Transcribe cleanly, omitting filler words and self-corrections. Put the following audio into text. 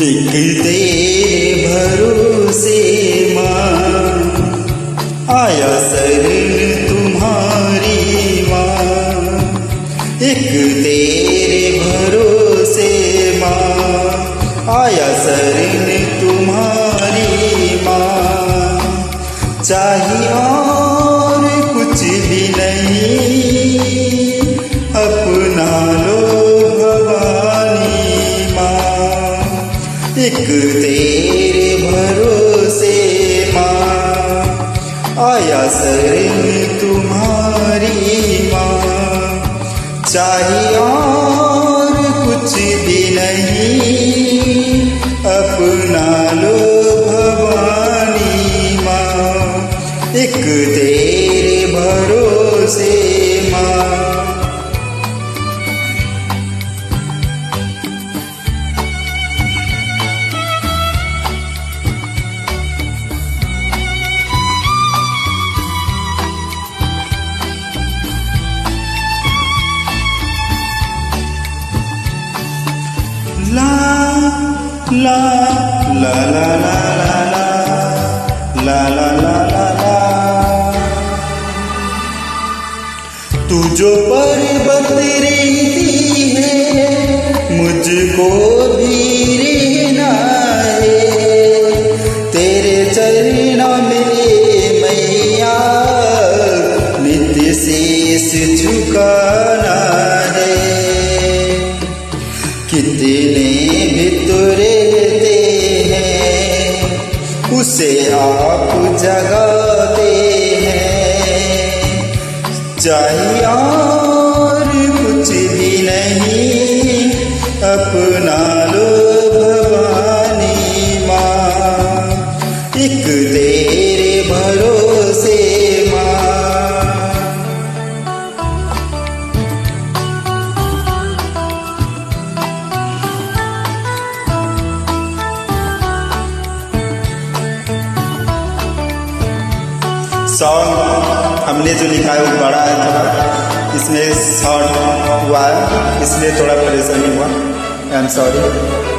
एक तेरे भरोसे माँ आया शरण तुम्हारी माँ। एक तेरे भरोसे माँ आया शरण तुम्हारी माँ। चाहिए और कुछ भी नहीं, अपना लो भवानी माँ। एक तेरे भरोसे माँ आया शरण तुम्हारी माँ। चाहिए और कुछ भी नहीं, अपना लो भवानी माँ। एक तेरे भरोसे माँ। ला ला ला ला ला ला ला ला ला ला ला। तू जो पर्वत रहती है, मुझको भी रहना है। तेरे चरणों में मैया नित्य शीश झुकाना है। कितने भी तुरते हैं, उसे आप जगाते हैं। चाहिए और कुछ भी नहीं, अपना लो भवानी माँ। एक तेरे भरोसे माँ। सॉन्ग हमने जो लिखा है वो बड़ा है थोड़ा, इसमें शॉर्ट हुआ है, इसलिए थोड़ा परेशानी हुआ। I am sorry.